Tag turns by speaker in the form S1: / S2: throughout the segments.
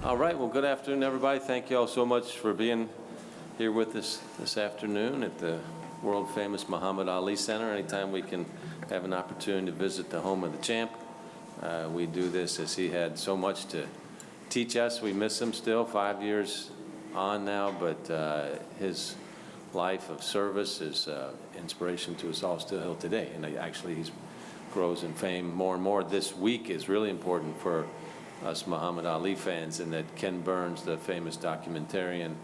S1: All right, well, good afternoon, everybody. Thank you all so much for being here with us this afternoon at the world-famous Muhammad Ali Center. Anytime we can have an opportunity to visit the home of the champ, we do this as he had so much to teach us. We miss him still, 5 years on now, but his life of service is inspiration to us all still today. And actually, he grows in fame more and more. This week is really important for us Muhammad Ali fans, in that Ken Burns, the famous documentarian,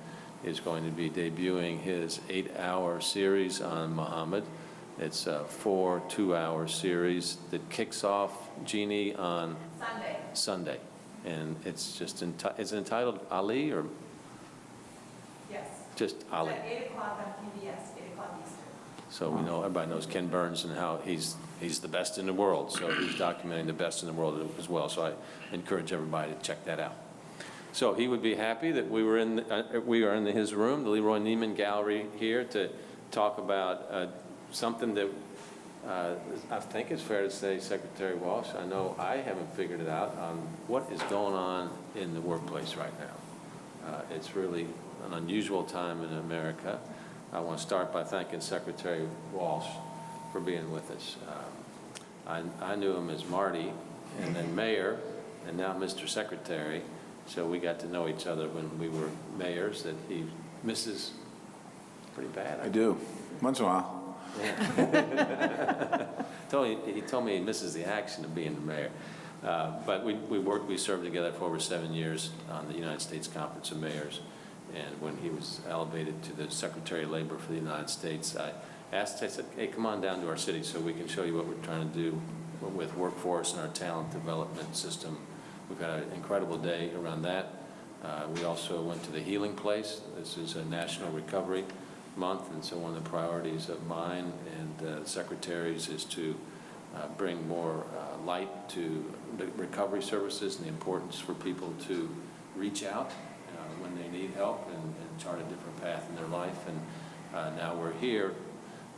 S1: is going to be debuting his 8-hour series on Muhammad. It's a 4 2-hour series that kicks off, Jeannie, on Sunday. And it's just is it entitled Ali, or?
S2: Yes.
S1: Just Ali.
S2: It's at 8 o'clock on PBS, 8 o'clock Eastern.
S1: So we know, everybody knows Ken Burns and how he's the best in the world. So he's documenting the best in the world as well. So I encourage everybody to check that out. So he would be happy that we are in his room, the Leroy Neiman Gallery, here to talk about something that I think it's fair to say, Secretary Walsh, I know I haven't figured it out, on what is going on in the workplace right now. It's really an unusual time in America. I want to start by thanking Secretary Walsh for being with us. I knew him as Marty, and then Mayor, and now Mr. Secretary. So we got to know each other when we were mayors, that he misses pretty bad.
S3: I do, once in a while.
S1: Yeah. He told me he misses the action of being the mayor. But we served together for over 7 years on the United States Conference of Mayors. And when he was elevated to the Secretary of Labor for the United States, I said, hey, come on down to our city so we can show you what we're trying to do with workforce and our talent development system. We've had an incredible day around that. We also went to the Healing Place. This is a National Recovery Month, and so one of the priorities of mine and the Secretary's is to bring more light to the recovery services and the importance for people to reach out when they need help and chart a different path in their life. And now we're here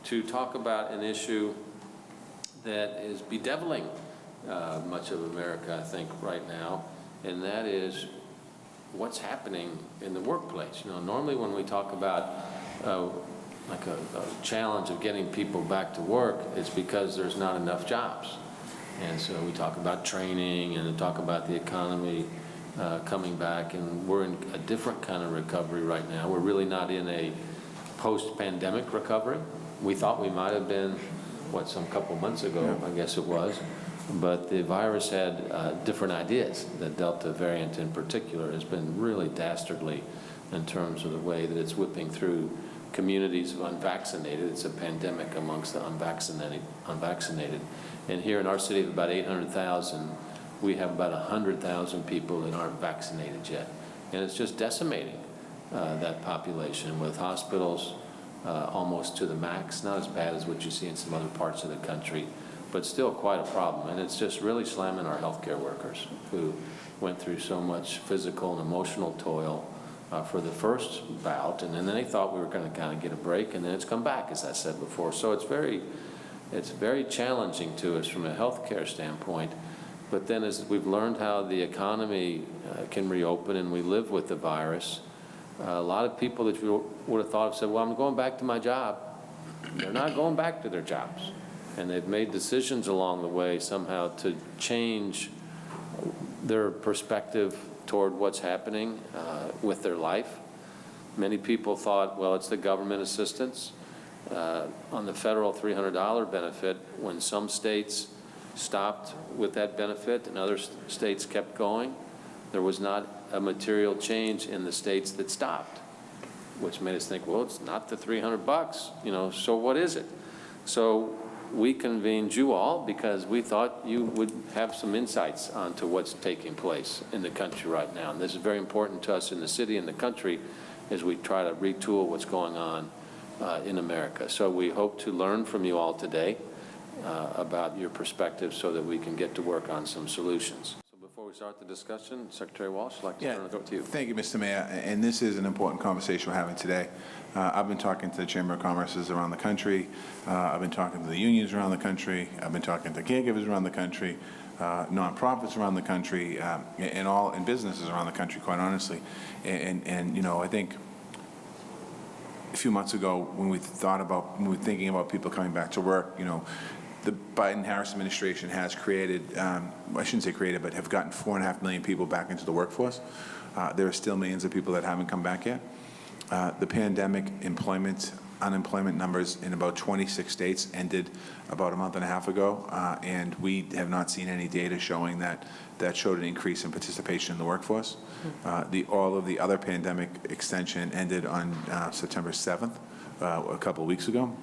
S1: to talk about an issue that is bedeviling much of America, I think, right now, and that is what's happening in the workplace. You know, normally when we talk about like a challenge of getting people back to work, it's because there's not enough jobs. And so we talk about training and talk about the economy coming back, and we're in a different kind of recovery right now. We're really not in a post-pandemic recovery. We thought we might have been, some couple months ago, I guess it was. But the virus had different ideas. The Delta variant in particular has been really dastardly in terms of the way that it's whipping through communities of unvaccinated. It's a pandemic amongst the unvaccinated. And here in our city of about 800,000, we have about 100,000 people that aren't vaccinated yet. And it's just decimating that population, with hospitals almost to the max, not as bad as what you see in some other parts of the country, but still quite a problem. And it's just really slamming our healthcare workers, who went through so much physical and emotional toil for the first bout, and then they thought we were going to kind of get a break, and then it's come back, as I said before. So it's very challenging to us from a healthcare standpoint. But then as we've learned how the economy can reopen and we live with the virus, a lot of people that you would have thought of said, well, I'm going back to my job. They're not going back to their jobs. And they've made decisions along the way somehow to change their perspective toward what's happening with their life. Many people thought, well, it's the government assistance. On the federal $300 benefit, when some states stopped with that benefit and other states kept going, there was not a material change in the states that stopped, which made us think, well, it's not the $300, you know, so what is it? So we convened you all because we thought you would have some insights onto what's taking place in the country right now. And this is very important to us in the city and the country as we try to retool what's going on in America. So we hope to learn from you all today about your perspective so that we can get to work on some solutions. So before we start the discussion, Secretary Walsh, I'd like to turn it over to you.
S3: Thank you, Mr. Mayor. And this is an important conversation we're having today. I've been talking to the Chamber of Commerce's around the country. I've been talking to the unions around the country. I've been talking to caregivers around the country. nonprofits around the country, and businesses around the country, quite honestly. And you know, I think a few months ago, when we were thinking about people coming back to work, you know, the Biden-Harris administration has created, I shouldn't say created, but have gotten 4.5 million people back into the workforce. There are still millions of people that haven't come back yet. The pandemic unemployment numbers in about 26 states ended about a month and a half ago, and we have not seen any data showing that showed an increase in participation in the workforce. All of the other pandemic extension ended on September 7th, a couple of weeks ago.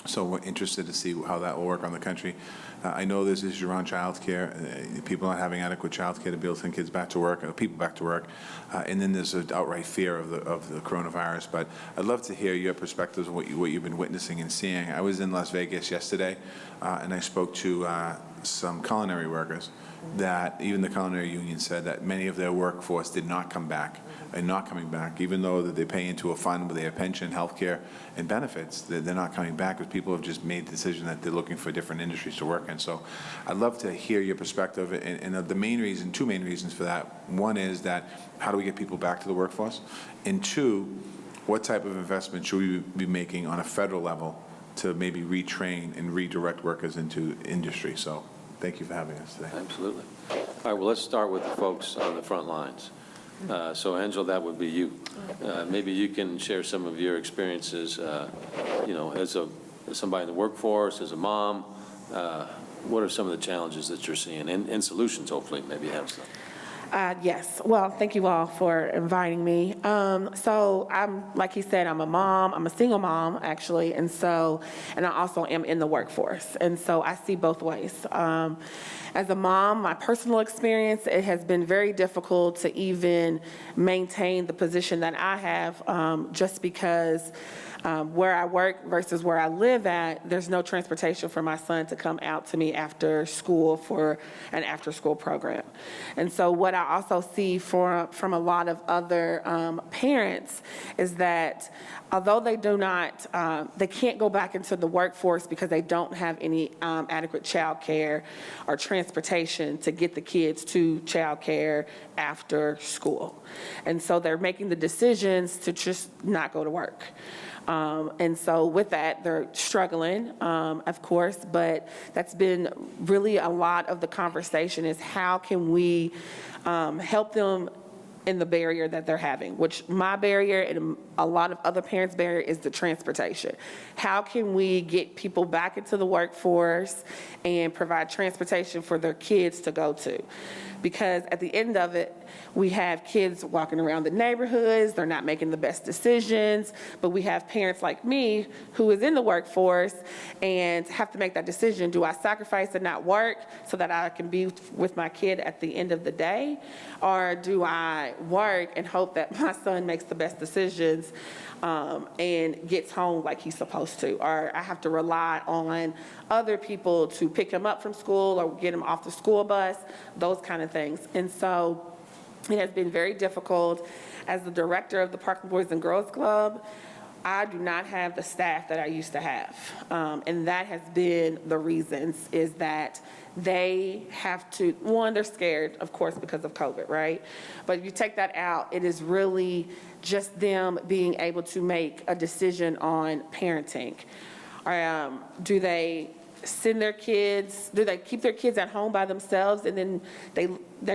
S3: So we're interested to see how that will work on the country. I know there's issues around childcare, people not having adequate childcare to be able to send kids back to work, people back to work, and then there's an outright fear of the coronavirus. But I'd love to hear your perspectives on what you've been witnessing and seeing. I was in Las Vegas yesterday, and I spoke to some culinary workers that even the culinary union said that many of their workforce did not come back and not coming back, even though that they pay into a fund where they have pension, health care, and benefits. They're not coming back because people have just made the decision that they're looking for different industries to work in. So I'd love to hear your perspective. And the main reason, two main reasons for that. One is that how do we get people back to the workforce? And two, what type of investment should we be making on a federal level to maybe retrain and redirect workers into industry? So thank you for having us today.
S1: Absolutely. All right, well, let's start with the folks on the front lines. So, Angela, that would be you. Maybe you can share some of your experiences, you know, as somebody in the workforce, as a mom. What are some of the challenges that you're seeing and solutions, hopefully, maybe you have some?
S4: Yes. Well, thank you all for inviting me. So I'm, like he said, I'm a mom. I'm a single mom, actually. And I also am in the workforce. And so I see both ways. As a mom, my personal experience, it has been very difficult to even maintain the position that I have, just because where I work versus where I live at, there's no transportation for my son to come out to me after school for an after-school program. And so what I also see from a lot of other parents is that although they do not, they can't go back into the workforce because they don't have any adequate child care or transportation to get the kids to child care after school. And so they're making the decisions to just not go to work. And so with that, they're struggling, of course, but that's been really a lot of the conversation is how can we help them in the barrier that they're having, which my barrier and a lot of other parents' barrier is the transportation. How can we get people back into the workforce and provide transportation for their kids to go to? Because at the end of it, we have kids walking around the neighborhoods, they're not making the best decisions, but we have parents like me who is in the workforce and have to make that decision. Do I sacrifice and not work so that I can be with my kid at the end of the day? Or do I work and hope that my son makes the best decisions and gets home like he's supposed to? Or I have to rely on other people to pick him up from school or get him off the school bus, those kind of things. And so it has been very difficult. As the director of the Parkland Boys and Girls Club, I do not have the staff that I used to have. And that has been the reasons, is that they have to, one, they're scared, of course, because of COVID, right? But if you take that out, it is really just them being able to make a decision on parenting. Do they send their kids, do they keep their kids at home by themselves and then they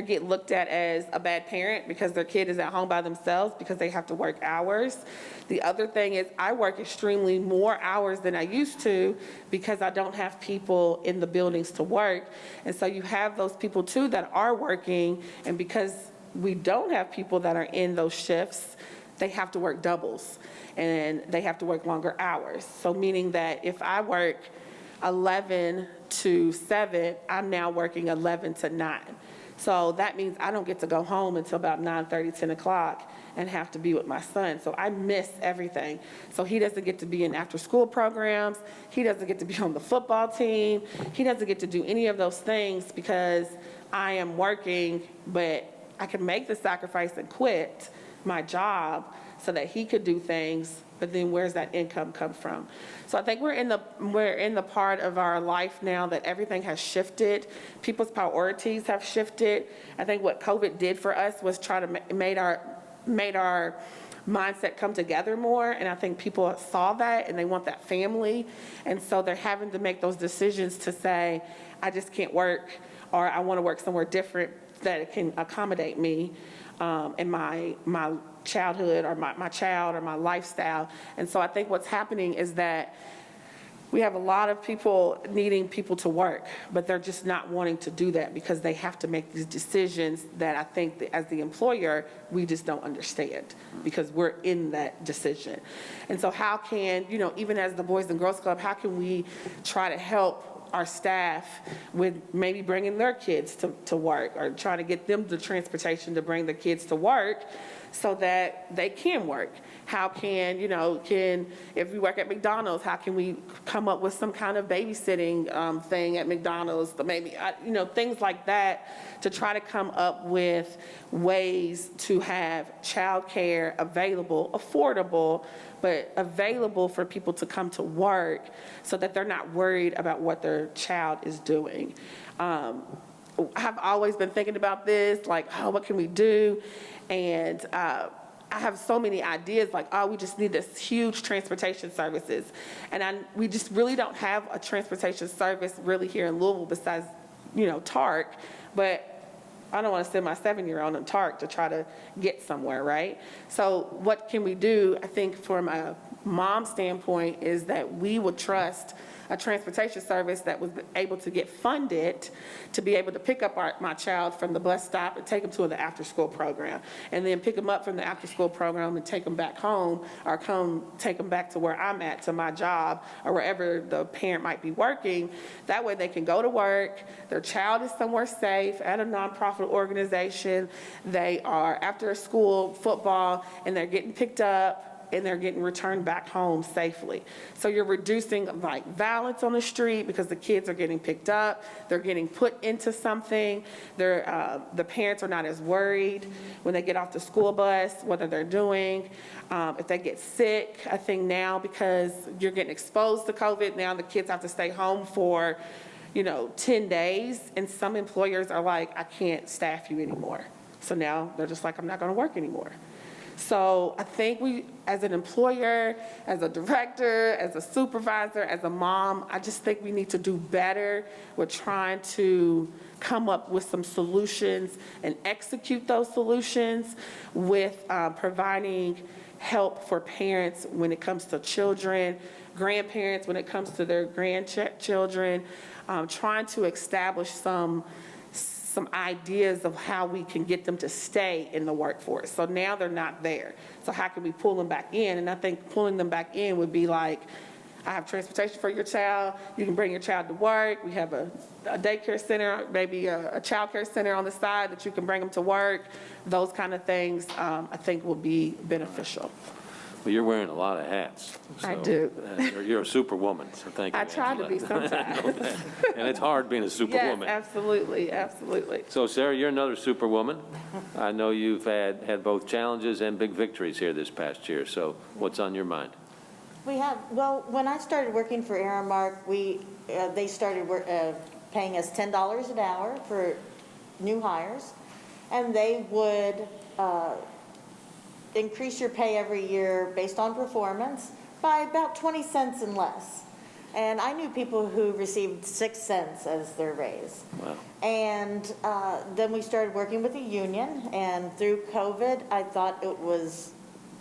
S4: get looked at as a bad parent because their kid is at home by themselves because they have to work hours? The other thing is I work extremely more hours than I used to because I don't have people in the buildings to work. And so you have those people too that are working, and because we don't have people that are in those shifts, they have to work doubles and they have to work longer hours. So meaning that if I work 11 to 7, I'm now working 11 to 9. So that means I don't get to go home until about 9:30, 10 o'clock and have to be with my son. So I miss everything. So he doesn't get to be in after-school programs. He doesn't get to be on the football team. He doesn't get to do any of those things because I am working, but I can make the sacrifice and quit my job so that he could do things, but then where's that income come from? So I think we're in the part of our life now that everything has shifted. People's priorities have shifted. I think what COVID did for us was try to made our mindset come together more, and I think people saw that and they want that family, and so they're having to make those decisions to say, I just can't work, or I want to work somewhere different that can accommodate me in my childhood, or my child, or my lifestyle. And so I think what's happening is that we have a lot of people needing people to work, but they're just not wanting to do that because they have to make these decisions that I think that as the employer, we just don't understand because we're in that decision. And so how can, even as the Boys and Girls Club, how can we try to help our staff with maybe bringing their kids to work, or trying to get them the transportation to bring the kids to work so that they can work? How can, if we work at McDonald's, how can we come up with some kind of babysitting thing at McDonald's, maybe, things like that, to try to come up with ways to have childcare available, affordable, but available for people to come to work so that they're not worried about what their child is doing. I've always been thinking about this, like, what can we do? And I have so many ideas, like, we just need this huge transportation services. And we just really don't have a transportation service really here in Louisville besides, TARC. But I don't want to send my 7-year-old in TARC to try to get somewhere, right? So what can we do? I think from a mom's standpoint is that we would trust a transportation service that was able to get funded to be able to pick up my child from the bus stop and take them to the after-school program, and then pick them up from the after-school program and take them back home, or come take them back to where I'm at, to my job, or wherever the parent might be working. That way they can go to work, their child is somewhere safe at a nonprofit organization, they are after school football, and they're getting picked up, and they're getting returned back home safely. So you're reducing like violence on the street because the kids are getting picked up, they're getting put into something, the parents are not as worried when they get off the school bus, whether they're doing, if they get sick. I think now because you're getting exposed to COVID, now the kids have to stay home for 10 days, and some employers are like, I can't staff you anymore. So now they're just like, I'm not gonna work anymore. So I think we, as an employer, as a director, as a supervisor, as a mom, I just think we need to do better with trying to come up with some solutions and execute those solutions with providing help for parents when it comes to children, grandparents when it comes to their grandchildren, trying to establish some ideas of how we can get them to stay in the workforce. So now they're not there. So how can we pull them back in? And I think pulling them back in would be like, I have transportation for your child. You can bring your child to work. We have a daycare center, maybe a child care center on the side that you can bring them to work. Those kind of things, I think will be beneficial.
S1: Well, you're wearing a lot of hats.
S4: I do.
S1: You're a superwoman, so thank you.
S4: I try to be sometimes.
S1: And it's hard being a
S4: Yes,
S1: superwoman.
S4: absolutely, absolutely.
S1: So Sarah, you're another superwoman. I know you've had both challenges and big victories here this past year. So what's on your mind?
S5: We have, well, when I started working for Aramark, they started paying us $10 an hour for new hires, and they would increase your pay every year based on performance by about 20 cents and less. And I knew people who received 6 cents as their raise.
S1: Wow.
S5: And then we started working with the union, and through COVID, I thought it was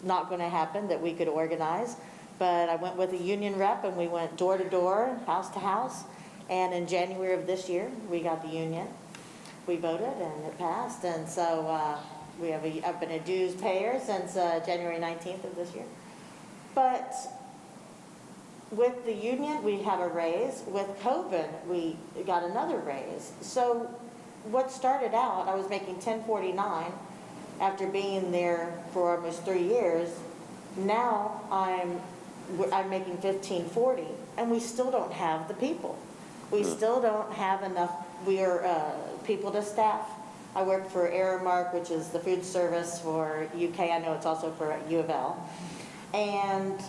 S5: not going to happen, that we could organize. But I went with a union rep, and we went door to door, house to house. And in January of this year, we got the union. We voted, and it passed. And so I've been a dues payer since January 19th of this year. But with the union, we have a raise. With COVID, we got another raise. So what started out, I was making $10.49 after being there for almost 3 years. Now I'm making $15.40, and we still don't have the people. We still don't have enough people to staff I work for Aramark, which is the food service for UK. I know it's also for U of L. And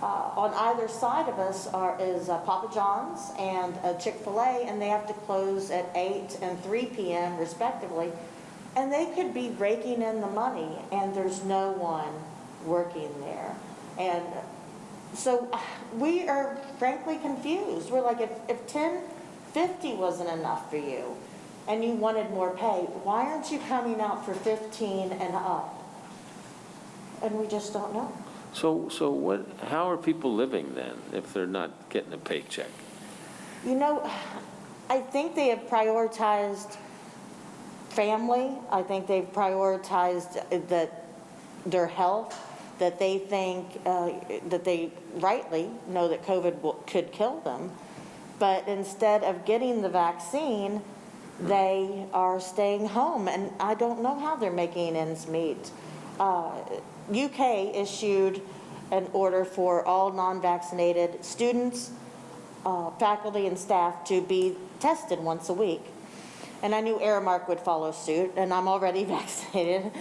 S5: on either side of us is Papa John's and a Chick-fil-A, and they have to close at 8 and 3 p.m. respectively. And they could be raking in the money, and there's no one working there. And so we are frankly confused. We're like, if $10.50 wasn't enough for you and you wanted more pay, why aren't you coming out for 15 and up? And we just don't know.
S1: So what, how are people living then if they're not getting a paycheck?
S5: You know, I think they have prioritized family. I think they've prioritized their health, that they think, that they rightly know that COVID could kill them. But instead of getting the vaccine, they are staying home. And I don't know how they're making ends meet. UK issued an order for all non-vaccinated students, faculty, and staff to be tested once a week. And I knew Aramark would follow suit, and I'm already vaccinated.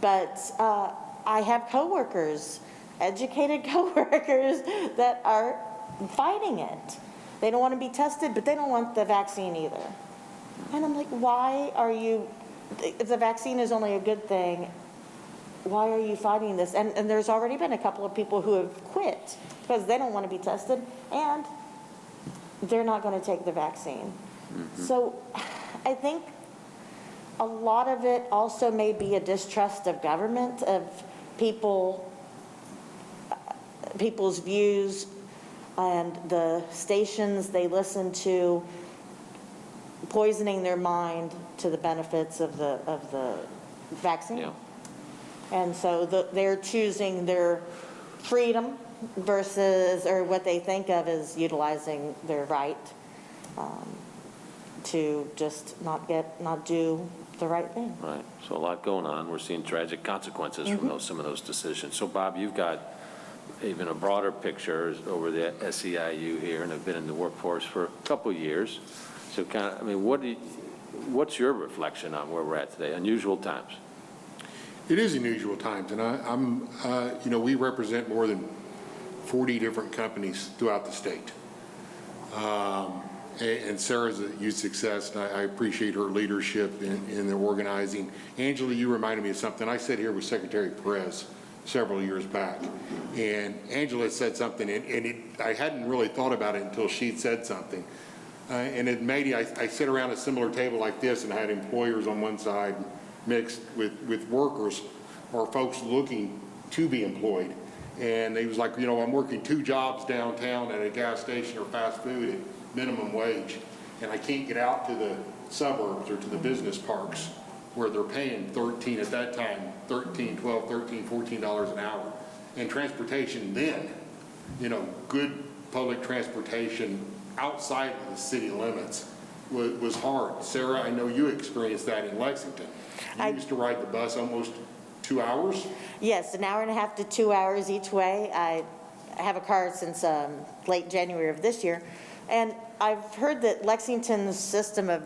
S5: But I have coworkers, educated coworkers, that are fighting it. They don't want to be tested, but they don't want the vaccine either. And I'm like, why are you, if the vaccine is only a good thing, why are you fighting this? And there's already been a couple of people who have quit because they don't want to be tested and they're not going to take the vaccine. So I think a lot of it also may be a distrust of government, of people's views and the stations they listen to, poisoning their mind to the benefits of the vaccine.
S1: Yeah.
S5: And so they're choosing their freedom versus, or what they think of as utilizing their right to just not do the right thing.
S1: Right, so a lot going on. We're seeing tragic consequences from some of those decisions. So Bob, you've got even a broader picture over the SEIU here and have been in the workforce for a couple of years. So kind of, I mean, what's your reflection on where we're at today? Unusual times.
S6: It is unusual times, and I'm you know, we represent more than 40 different companies throughout the state. And Sarah's a huge success, and I appreciate her leadership in the organizing. Angela, you reminded me of something. I sat here with Secretary Perez several years back, and Angela said something, and I hadn't really thought about it until she said something. And it made I sit around a similar table like this and had employers on one side mixed with workers or folks looking to be employed. And he was like, you know, I'm working 2 jobs downtown at a gas station or fast food at minimum wage, and I can't get out to the suburbs or to the business parks where they're paying at that time, $13, $12, $13, $14 an hour. And transportation then, you know, good public transportation outside of the city limits was hard. Sarah, I know you experienced that in Lexington. You used to ride the bus almost 2 hours?
S5: Yes, an hour and a half to 2 hours each way. I have a car since late January of this year. And I've heard that Lexington's system of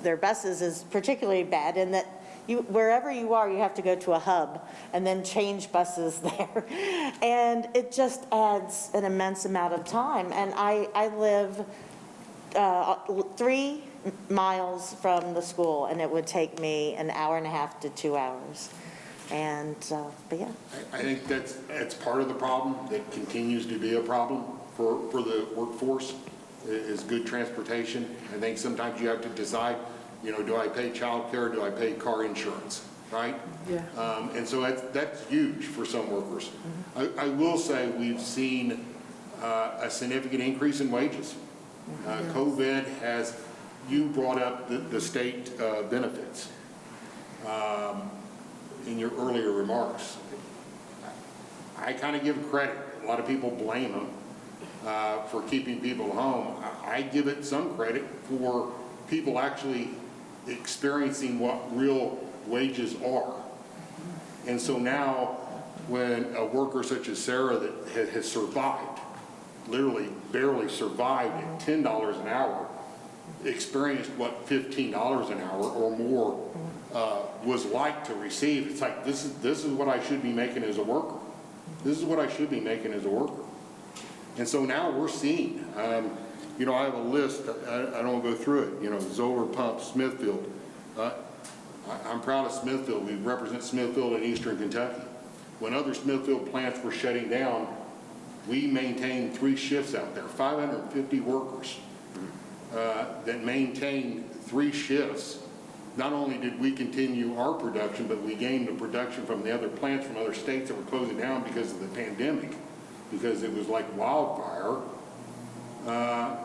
S5: their buses is particularly bad in that wherever you are, you have to go to a hub and then change buses there. And it just adds an immense amount of time. And I live 3 miles from the school, and it would take me an hour and a half to 2 hours. And, but yeah.
S6: I think that's part of the problem that continues to be a problem for the workforce is good transportation. I think sometimes you have to decide, you know, do I pay child care, do I pay car insurance, right?
S4: Yeah.
S6: And so that's huge for some workers. I will say we've seen a significant increase in wages. COVID has, you brought up the state benefits in your earlier remarks. I kind of give credit. A lot of people blame them for keeping people home. I give it some credit for people actually experiencing what real wages are. And so now when a worker such as Sarah that has survived, literally barely survived at $10 an hour, experienced what $15 an hour or more was like to receive. It's like, this is what I should be making as a worker. This is what I should be making as a worker. And so now we're seeing, you know, I have a list, I don't go through it, you know, Zoller Pump, Smithfield. I'm proud of Smithfield. We represent Smithfield in Eastern Kentucky. When other Smithfield plants were shutting down, we maintained 3 shifts out there, 550 workers that maintained 3 shifts. Not only did we continue our production, but we gained the production from the other plants from other states that were closing down because of the pandemic, because it was like wildfire.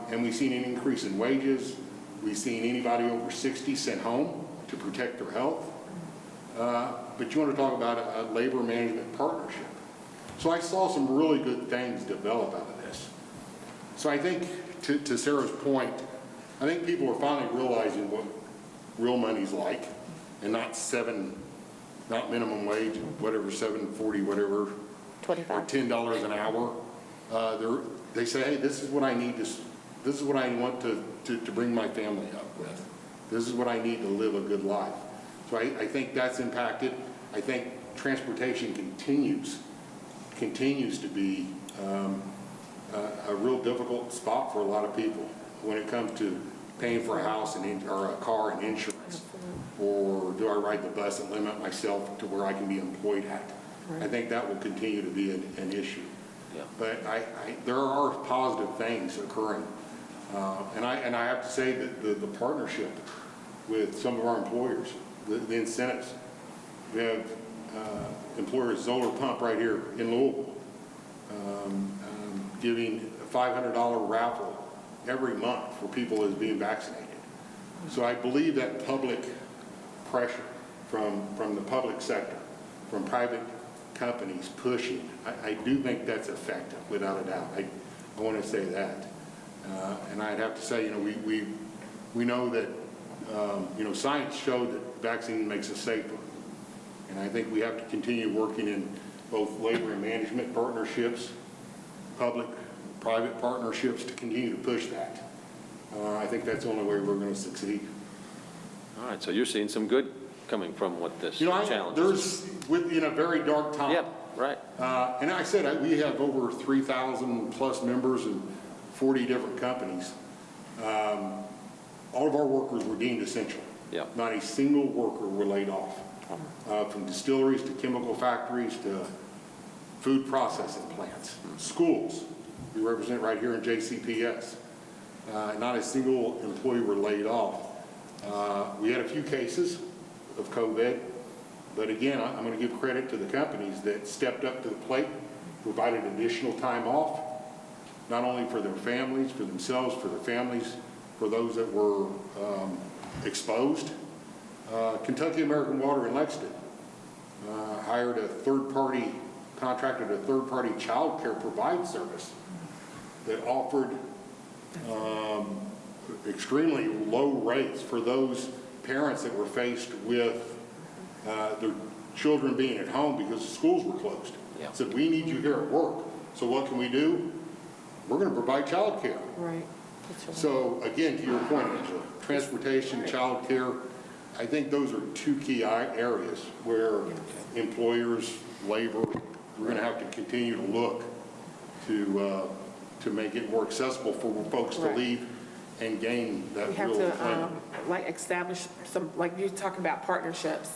S6: And we've seen an increase in wages. We've seen anybody over 60 sent home to protect their health. But you want to talk about a labor management partnership. So I saw some really good things develop out of this. So I think, to Sarah's point, I think people are finally realizing what real money's like, and not minimum wage, whatever, $7.40, whatever,
S5: 25.
S6: or $10 an hour. They say, hey, this is what I need this is what I want to bring my family up with. This is what I need to live a good life. So I think that's impacted. I think transportation continues to be a real difficult spot for a lot of people when it comes to paying for a house or a car and insurance. Or do I ride the bus and limit myself to where I can be employed at? I think that will continue to be an issue.
S1: Yeah.
S6: But there are positive things occurring. And I have to say that the partnership with some of our employers, the incentives, we have employers, Zoller Pump right here in Louisville, giving a $500 raffle every month for people as being vaccinated. So I believe that public pressure from the public sector, from private companies pushing, I do think that's effective, without a doubt. I want to say that. And I'd have to say, you know, we know that, you know, science showed that vaccine makes us safer. And I think we have to continue working in both labor and management partnerships, public-private partnerships to continue to push that. I think that's the only way we're going to succeed.
S1: All right, so you're seeing some good coming from what this
S6: You know,
S1: challenge
S6: there's, in a very dark time.
S1: Yep, right.
S6: And I said, we have over 3,000 plus members in 40 different companies. All of our workers were deemed essential.
S1: Yep.
S6: Not a single worker were laid off. From distilleries to chemical factories to food processing plants, schools. We represent right here in JCPS. Not a single employee were laid off. We had a few cases of COVID, but again, I'm going to give credit to the companies that stepped up to the plate, provided additional time off, not only for their families, for themselves, for their families, for those that were exposed. Kentucky American Water in Lexington hired a third-party, contracted a third-party child care provide service that offered extremely low rates for those parents that were faced with their children being at home because the schools were closed.
S1: Yeah.
S6: Said, we need you here at work. So what can we do? We're going to provide child care.
S5: Right.
S6: So again, to your point, Angela, transportation, child care, I think those are 2 key areas where employers, labor, we're going to have to continue to look to make it more accessible for folks to leave and gain that
S4: We have
S6: real
S4: to,
S6: employment.
S4: like, establish some, like you're talking about partnerships.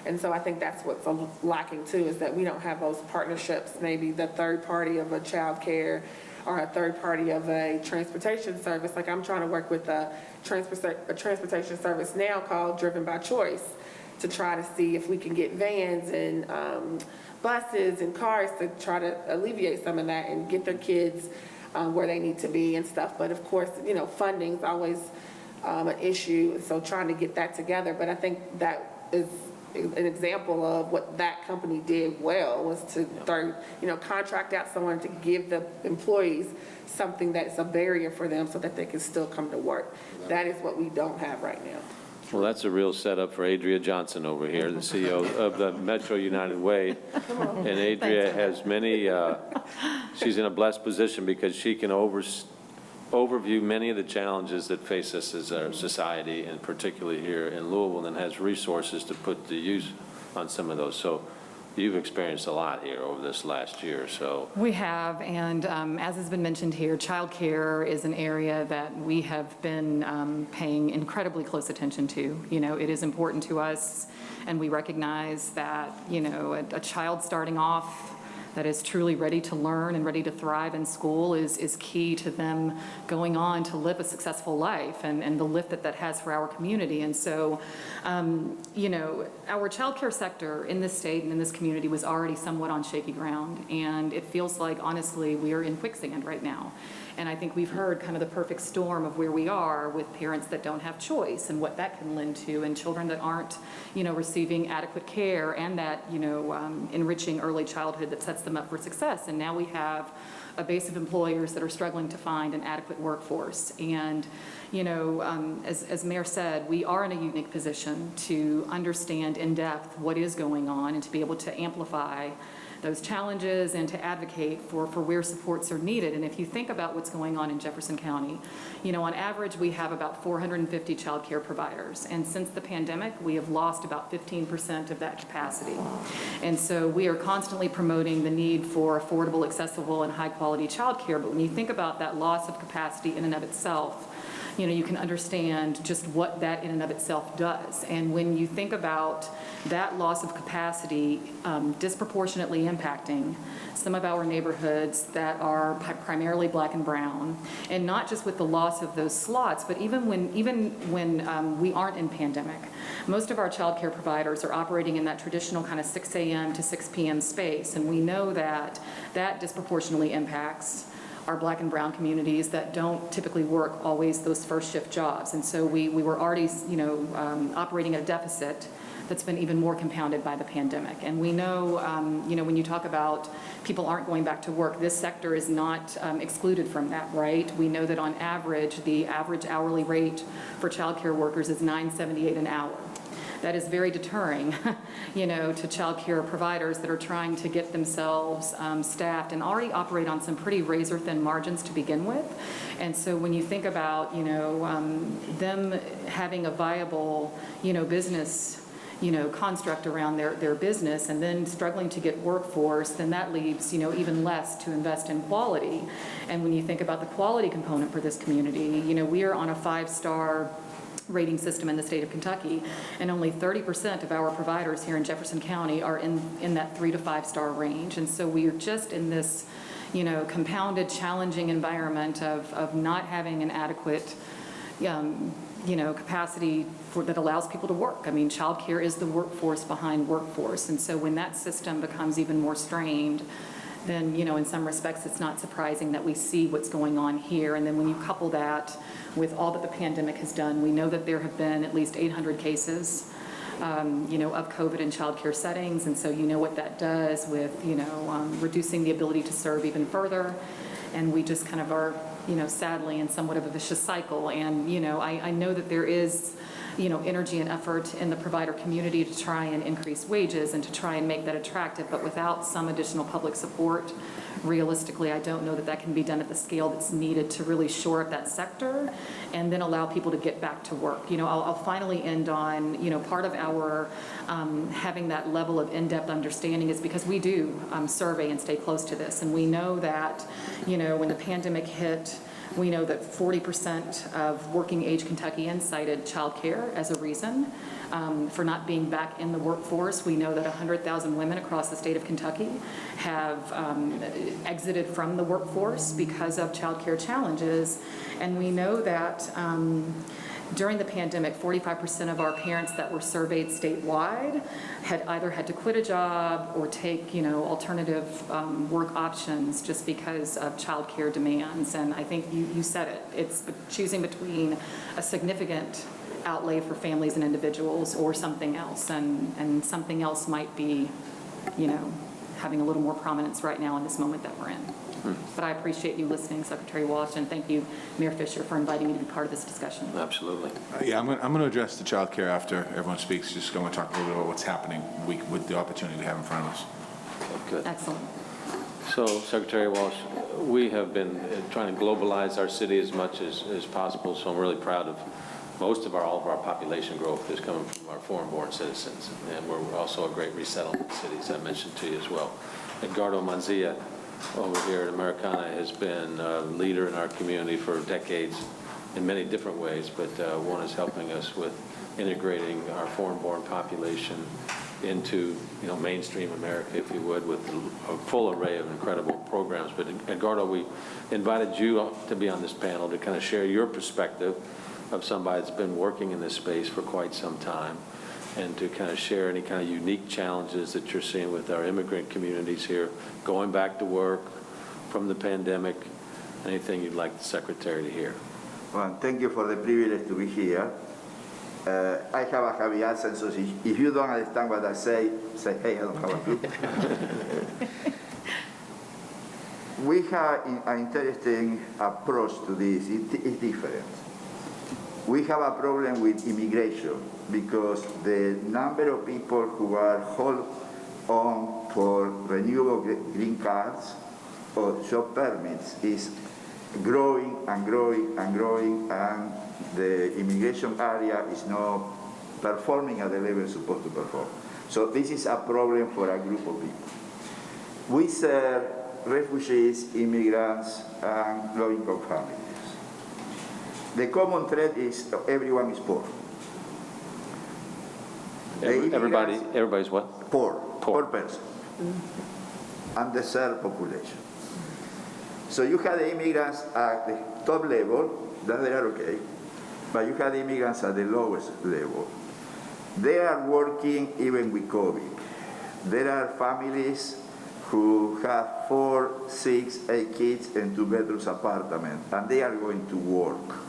S4: And so I think that's what's lacking too, is that we don't have those partnerships, maybe the third party of a child care or a third party of a transportation service. Like I'm trying to work with a transportation service now called Driven by Choice to try to see if we can get vans and buses and cars to try to alleviate some of that and get their kids where they need to be and stuff. But of course, you know, funding's always an issue, so trying to get that together. But I think that is an example of what that company did well, was to contract out someone to give the employees something that's a barrier for them so that they can still come to work. That is what we don't have right now.
S1: Well, that's a real setup for Adria Johnson over here, the CEO of the Metro United Way. And Adria has many, she's in a blessed position because she can overview many of the challenges that face us as our society, and particularly here in Louisville, and has resources to put to use on some of those. So you've experienced a lot here over this last year or so.
S7: We have, and as has been mentioned here, childcare is an area that we have been paying incredibly close attention to. You know, it is important to us, and we recognize that, you know, a child starting off that is truly ready to learn and ready to thrive in school is key to them going on to live a successful life, and the lift that has for our community. And so, you know, our childcare sector in this state and in this community was already somewhat on shaky ground, and it feels like, honestly, we are in quicksand right now. And I think we've heard kind of the perfect storm of where we are with parents that don't have choice and what that can lend to, and children that aren't, you know, receiving adequate care and that, you know, enriching early childhood that sets them up for success. And now we have a base of employers that are struggling to find an adequate workforce. And, you know, as Mayor said, we are in a unique position to understand in depth what is going on and to be able to amplify those challenges and to advocate for where supports are needed. And if you think about what's going on in Jefferson County, you know, on average, we have about 450 child care providers. And since the pandemic, we have lost about 15% of that capacity. And so we are constantly promoting the need for affordable, accessible, and high-quality child care. But when you think about that loss of capacity in and of itself, you know, you can understand just what that in and of itself does. And when you think about that loss of capacity disproportionately impacting some of our neighborhoods that are primarily black and brown, and not just with the loss of those slots, but even when we aren't in pandemic, most of our child care providers are operating in that traditional kind of 6 a.m. to 6 p.m. space, and we know that that disproportionately impacts our black and brown communities that don't typically work always those first shift jobs. And so we were already, you know, operating at a deficit that's been even more compounded by the pandemic. And we know, you know, when you talk about people aren't going back to work, this sector is not excluded from that, right? We know that on average, the average hourly rate for child care workers is $9.78 an hour. That is very deterring, you know, to child care providers that are trying to get themselves staffed and already operate on some pretty razor-thin margins to begin with. And so when you think about, you know, them having a viable, you know, business, you know, construct around their business and then struggling to get workforce, then that leaves, you know, even less to invest in quality. And when you think about the quality component for this community, you know, we are on a 5-star rating system in the state of Kentucky, and only 30% of our providers here in Jefferson County are in that 3 to 5-star range. And so we are just in this, you know, compounded, challenging environment of not having an adequate, you know, capacity that allows people to work. I mean, childcare is the workforce behind workforce, and so when that system becomes even more strained, then, you know, in some respects, it's not surprising that we see what's going on here. And then when you couple that with all that the pandemic has done, we know that there have been at least 800 cases, you know, of COVID in child care settings. And so you know what that does with, you know, reducing the ability to serve even further. And we just kind of are, you know, sadly in somewhat of a vicious cycle. And, you know, I know that there is, you know, energy and effort in the provider community to try and increase wages and to try and make that attractive, but without some additional public support, realistically, I don't know that that can be done at the scale that's needed to really shore up that sector and then allow people to get back to work. You know, I'll finally end on, you know, part of our having that level of in-depth understanding is because we do survey and stay close to this, and we know that, you know, when the pandemic hit, we know that 40% of working-age Kentuckians cited childcare as a reason for not being back in the workforce. We know that 100,000 women across the state of Kentucky have exited from the workforce because of childcare challenges. And we know that during the pandemic, 45% of our parents that were surveyed statewide had either had to quit a job or take, you know, alternative work options just because of childcare demands. And I think you said it. It's choosing between a significant outlay for families and individuals or something else. And something else might be, you know, having a little more prominence right now in this moment that we're in. But I appreciate you listening, Secretary Walsh, and thank you, Mayor Fischer, for inviting me to be part of this discussion.
S1: Absolutely.
S3: Yeah, I'm going to address the child care after everyone speaks. Just going to talk a little bit about what's happening with the opportunity we have in front of us.
S1: Okay, good.
S7: Excellent.
S1: So, Secretary Walsh, we have been trying to globalize our city as much as possible, so I'm really proud of all of our population growth is coming from our foreign-born citizens, and we're also a great resettlement city, as I mentioned to you as well. Edgardo Manzia over here at Americana has been a leader in our community for decades in many different ways, but one is helping us with integrating our foreign-born population into, mainstream America, if you would, with a full array of incredible programs. But Edgardo, we invited you to be on this panel to kind of share your perspective of somebody that's been working in this space for quite some time, and to kind of share any kind of unique challenges that you're seeing with our immigrant communities here, going back to work from the pandemic, anything you'd like the Secretary to hear.
S8: Well, thank you for the privilege to be here. I have a heavy accent, so if you don't understand what I say hey, I don't have a clue. We have an interesting approach to this. It's different. We have a problem with immigration because the number of people who are hold on for renewable green cards or job permits is growing and growing and growing, and the immigration area is not performing at the level it's supposed to perform. So this is a problem for a group of people. We serve refugees, immigrants, and low-income families. The common thread is everyone is poor.
S1: Everybody's what?
S8: Poor person. Underserved population. So you have the immigrants at the top level, that they are okay, but you have the immigrants at the lowest level. They are working even with COVID. There are families who have 4, 6, 8 kids in 2-bedroom apartment, and they are going to work.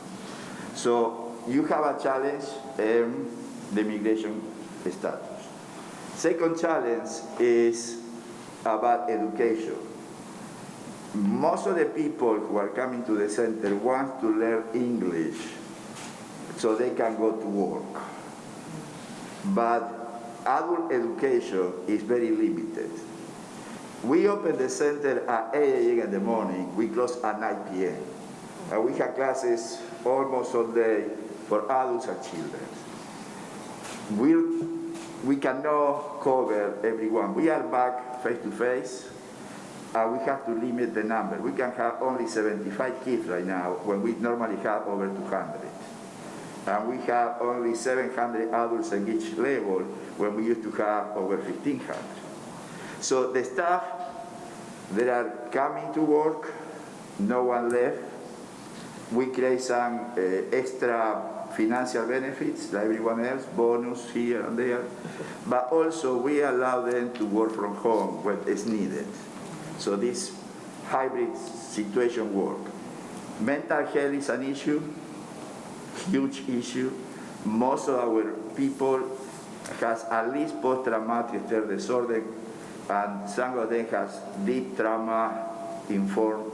S8: So you have a challenge in the immigration status. Second challenge is about education. Most of the people who are coming to the center want to learn English so they can go to work. But adult education is very limited. We open the center at 8 a.m. in the morning, we close at 9 p.m. And we have classes almost all day for adults and children. We cannot cover everyone. We are back face-to-face, and we have to limit the number. We can have only 75 kids right now when we normally have over 200. And we have only 700 adults in each level when we used to have over 1,500. So the staff that are coming to work, no one left. We create some extra financial benefits like everyone else, bonus here and there. But also we allow them to work from home when it's needed. So this hybrid situation works. Mental health is an issue, huge issue. Most of our people has at least post-traumatic stress disorder, and some of them has deep trauma-informed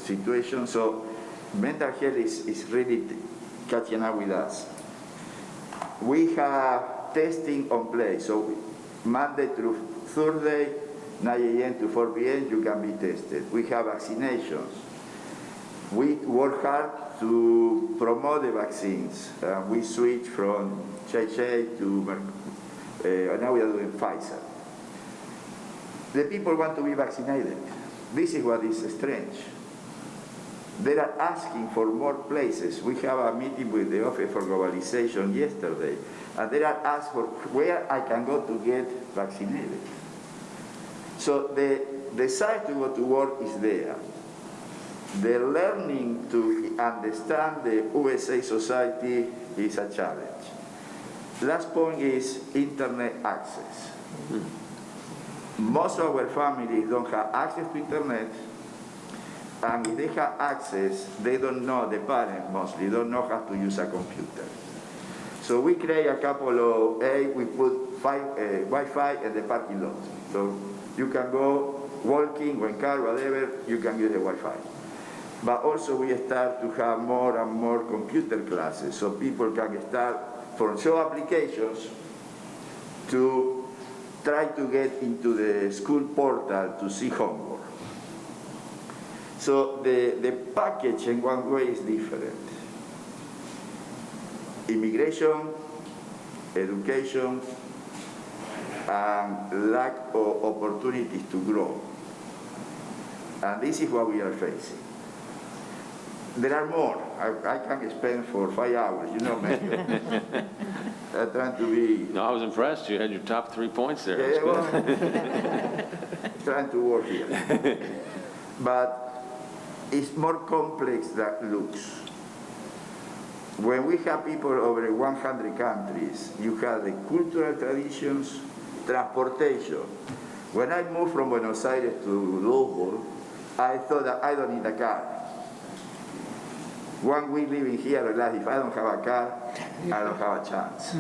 S8: situations. So mental health is really catching up with us. We have testing on place. So Monday through Thursday, 9 a.m. to 4 p.m., you can be tested. We have vaccinations. We work hard to promote the vaccines. We switch from J&J to, now we are doing Pfizer. The people want to be vaccinated. This is what is strange. They are asking for more places. We have a meeting with the Office for Globalization yesterday, and they are asked for where I can go to get vaccinated. So the desire to go to work is there. The learning to understand the USA society is a challenge. Last point is internet access. Most of our families don't have access to internet, and if they have access, they don't know, the parents mostly don't know how to use a computer. So we create a couple of, we put Wi-Fi in the parking lot. So you can go walking or in car, whatever, you can use the Wi-Fi. But also we start to have more and more computer classes, so people can start from show applications to try to get into the school portal to see homework. So the package in one way is different. Immigration, education, and lack of opportunities to grow. And this is what we are facing. There are more. I can spend for 5 hours, you know, man. I'm trying to be...
S1: No, I was impressed. You had your top 3 points there.
S8: Yeah, well, trying to work here. But it's more complex than it looks. When we have people over 100 countries, you have the cultural traditions, transportation. When I moved from Buenos Aires to Louisville, I thought that I don't need a car. 1 week living here, I realized if I don't have a car, I don't have a chance.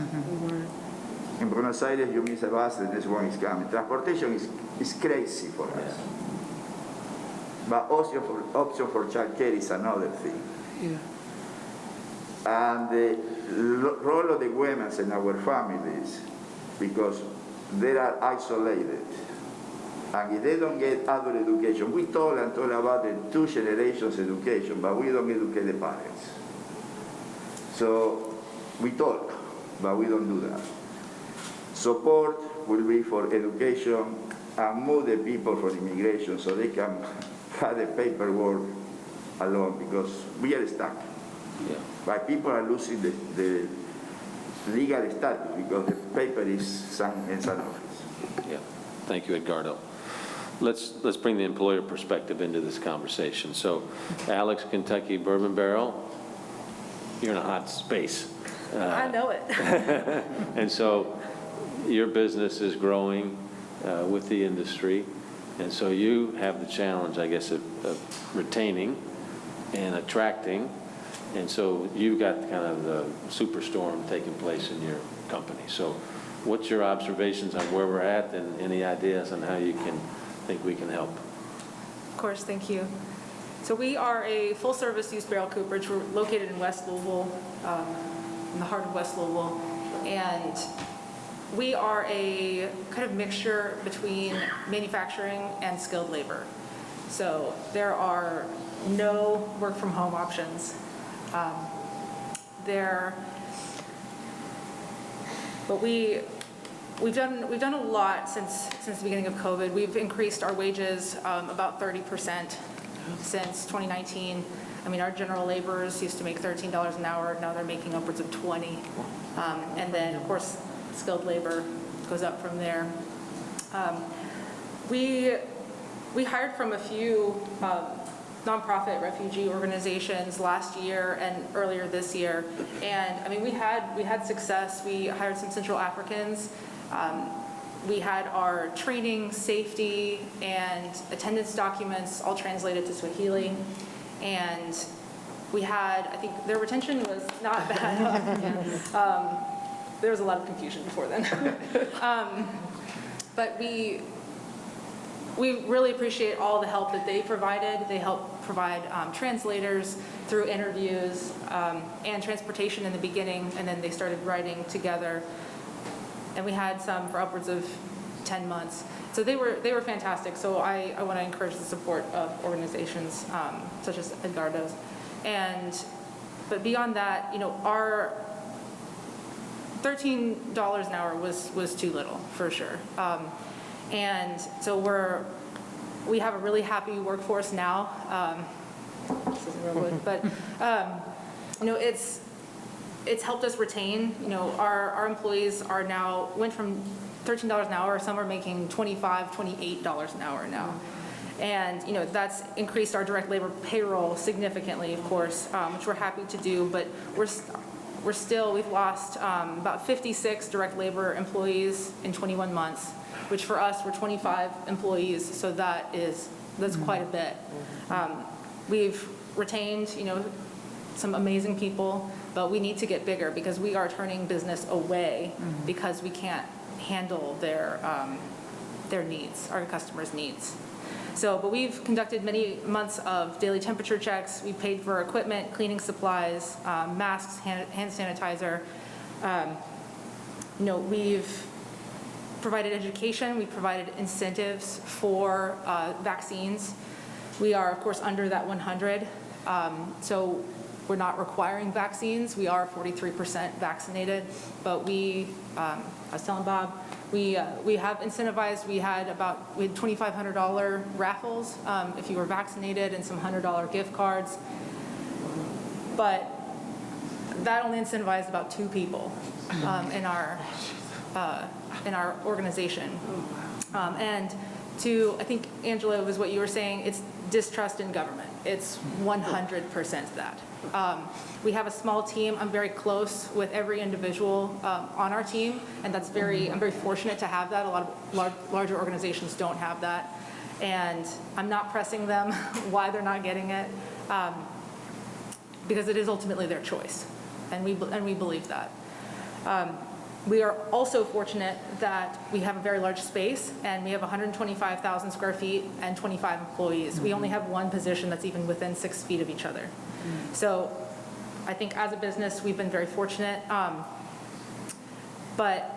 S8: In Buenos Aires, you miss a bus, the next one is coming. Transportation is crazy for us. But option for childcare is another thing. And the role of the women in our families, because they are isolated. And if they don't get adult education, we talk about the 2 generations education, but we don't educate the parents. So we talk, but we don't do that. Support will be for education and move the people for immigration so they can have the paperwork alone, because we are stuck.
S1: Yeah.
S8: But people are losing the legal status because the paper is signed in some office.
S1: Yeah. Thank you, Edgardo. Let's bring the employer perspective into this conversation. So, Alex, Kentucky Bourbon Barrel, you're in a hot space.
S2: I know it.
S1: And so your business is growing with the industry. And so you have the challenge, I guess, of retaining and attracting. And so you've got kind of the superstorm taking place in your company. So what's your observations on where we're at, and any ideas on how you can think we can help?
S9: Of course, thank you. So we are a full-service used barrel cooperage. We're located in West Louisville, in the heart of West Louisville, and we are a kind of mixture between manufacturing and skilled labor. So there are no work-from-home options. But we've done a lot since the beginning of COVID. We've increased our wages about 30% since 2019. I mean, our general laborers used to make $13 an hour. Now they're making upwards of 20. And then, of course, skilled labor goes up from there. We hired from a few nonprofit refugee organizations last year and earlier this year, and I mean we had success. We hired some Central Africans. We had our training, safety, and attendance documents all translated to Swahili, and we had, I think their retention was not bad. There was a lot of confusion before then. But we really appreciate all the help that they provided. They helped provide translators through interviews and transportation in the beginning, and then they started writing together. And we had some for upwards of 10 months. So they were fantastic. So I want to encourage the support of organizations such as Edgardo's. But beyond that, you know, our $13 an hour was too little, for sure. And so we have a really happy workforce now. This isn't real good, but you know, it's helped us retain. You know, our employees went from $13 an hour. Some are making $25, $28 an hour now. And you know, that's increased our direct labor payroll significantly, of course, which we're happy to do. But we've lost about 56 direct labor employees in 21 months, which for us were 25 employees. So that's quite a bit. We've retained, you know, some amazing people, but we need to get bigger because we are turning business away because we can't handle their needs, our customers' needs. So, but we've conducted many months of daily temperature checks. We paid for equipment, cleaning supplies, masks, hand sanitizer. You know, we've provided education. We provided incentives for vaccines. We are, of course, under that 100. So we're not requiring vaccines. We are 43% vaccinated, but I was telling Bob, we have incentivized, we had $2,500 raffles if you were vaccinated and some $100 gift cards. But that only incentivized about 2 people in our organization. And I think, Angela, was what you were saying, it's distrust in government. It's 100% that. We have a small team. I'm very close with every individual on our team, and I'm very fortunate to have that. A lot of larger organizations don't have that. And I'm not pressing them why they're not getting it, because it is ultimately their choice, and we believe that. We are also fortunate that we have a very large space, and we have 125,000 square feet and 25 employees. We only have 1 position that's even within 6 feet of each other. So I think as a business, we've been very fortunate. But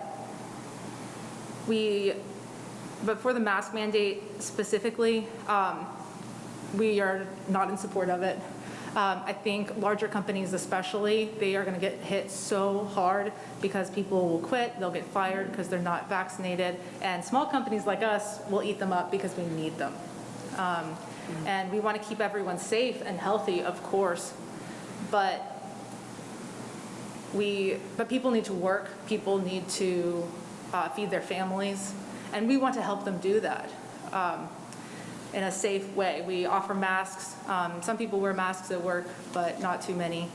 S9: for the mask mandate specifically, we are not in support of it. I think larger companies especially, they are going to get hit so hard because people will quit, they'll get fired because they're not vaccinated, and small companies like us will eat them up because we need them. And we want to keep everyone safe and healthy, of course, but people need to work, people need to feed their families, and we want to help them do that. In a safe way. We offer masks. Some people wear masks at work, but not too many.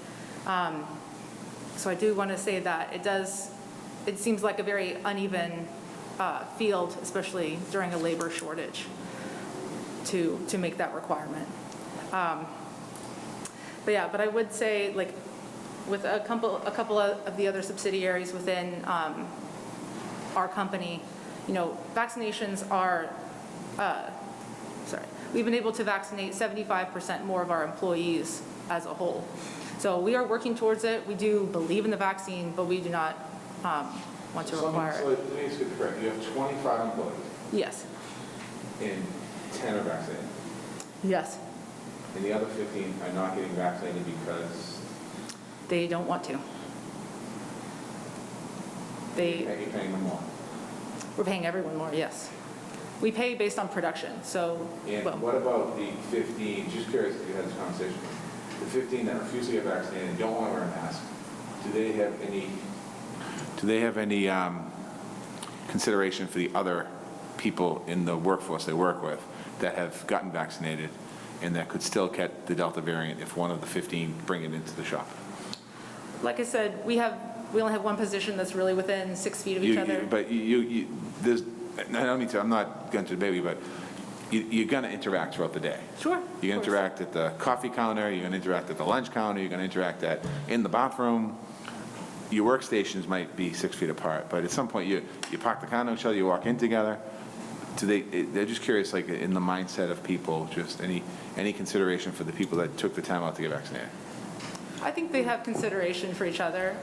S9: So I do want to say that it seems like a very uneven field, especially during a labor shortage, to make that requirement. But I would say, like, with a couple of the other subsidiaries within our company, vaccinations are, we've been able to vaccinate 75% more of our employees as a whole. So we are working towards it. We do believe in the vaccine, but we do not want to require
S3: So
S9: it.
S3: let me just get this correct. You have 25 employees
S9: Yes,
S3: and 10 are vaccinated.
S9: yes.
S3: And the other 15 are not getting vaccinated because
S9: They don't want to.
S3: you're paying them more.
S9: We're paying everyone more, yes. We pay based on production, so.
S3: And
S9: well,
S3: what about the 15, just curious if you had this conversation, the 15 that refuse to get vaccinated and don't want to wear a mask, do they have any consideration for the other people in the workforce they work with that have gotten vaccinated and that could still get the Delta variant if one of the 15 bring it into the shop?
S9: Like I said, we only have 1 position that's really within 6 feet of each other.
S3: But there's, I don't mean to, I'm not going to debate you, but you're going to interact throughout the day.
S9: Sure.
S3: You're going to interact at the coffee counter, you're going to interact at the lunch counter, you're going to interact in the bathroom. Your workstations might be 6 feet apart, but at some point you park the car next to each other, you walk in together. They're just curious, like in the mindset of people, just any consideration for the people that took the time out to get vaccinated?
S9: I think they have consideration for each other.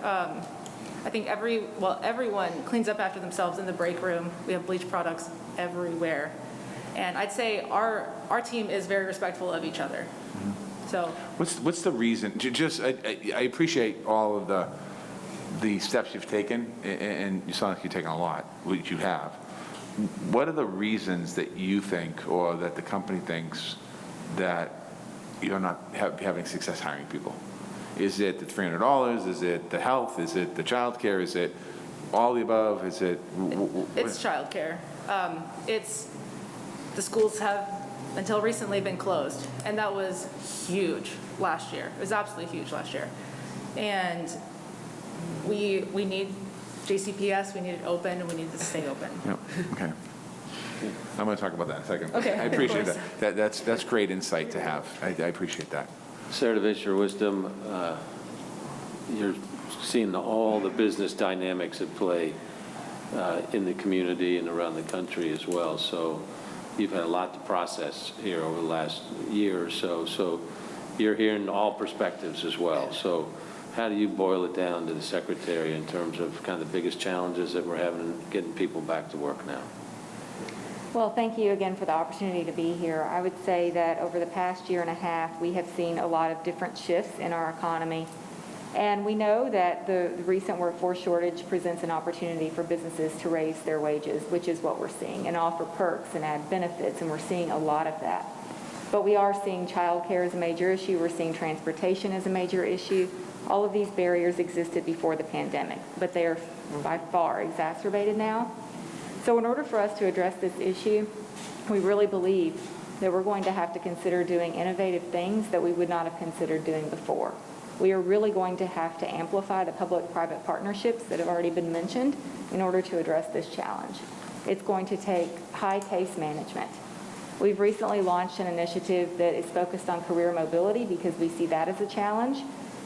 S9: I think everyone cleans up after themselves in the break room. We have bleach products everywhere. And I'd say our team is very respectful of each other. Mm-hmm. So
S3: what's the reason? I appreciate all of the steps you've taken, and you sound like you've taken a lot, which you have. What are the reasons that you think, or that the company thinks, that you're not having success hiring people? Is it the $300? Is it the health? Is it the child care? Is it all the above? Is it?
S9: It's child care. The schools have, until recently, been closed, and that was huge last year. It was absolutely huge last year. And we need JCPS, we need it open, and we need it to stay open.
S3: Yep. Okay. I'm going to talk about that in a second.
S9: Okay,
S3: I appreciate
S9: of
S3: that. That's great insight to have. I appreciate that.
S1: Sarah, to your wisdom, you're seeing all the business dynamics at play in the community and around the country as well. So you've had a lot to process here over the last year or so. So you're hearing all perspectives as well. So how do you boil it down to the secretary in terms of kind of the biggest challenges that we're having in getting people back to work now?
S10: Well, thank you again for the opportunity to be here. I would say that over the past year and a half, we have seen a lot of different shifts in our economy. And we know that the recent workforce shortage presents an opportunity for businesses to raise their wages, which is what we're seeing, and offer perks and add benefits, and we're seeing a lot of that. But we are seeing childcare as a major issue. We're seeing transportation as a major issue. All of these barriers existed before the pandemic, but they are by far exacerbated now. So in order for us to address this issue, we really believe that we're going to have to consider doing innovative things that we would not have considered doing before. We are really going to have to amplify the public-private partnerships that have already been mentioned in order to address this challenge. It's going to take high case management. We've recently launched an initiative that is focused on career mobility because we see that as a challenge.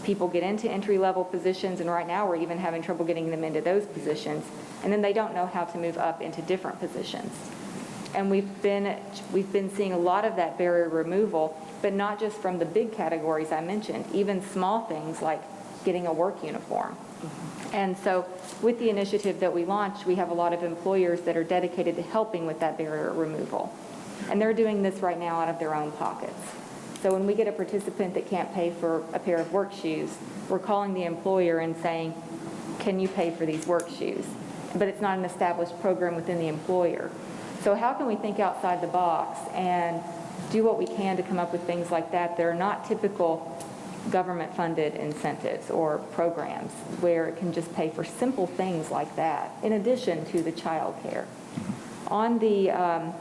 S10: People get into entry-level positions, and right now we're even having trouble getting them into those positions, and then they don't know how to move up into different positions. And we've been seeing a lot of that barrier removal, but not just from the big categories I mentioned, even small things like getting a work uniform. And so with the initiative that we launched, we have a lot of employers that are dedicated to helping with that barrier removal. And they're doing this right now out of their own pockets. So when we get a participant that can't pay for a pair of work shoes, we're calling the employer and saying, can you pay for these work shoes? But it's not an established program within the employer. So how can we think outside the box and do what we can to come up with things like that that are not typical government-funded incentives or programs where it can just pay for simple things like that, in addition to the child care. On the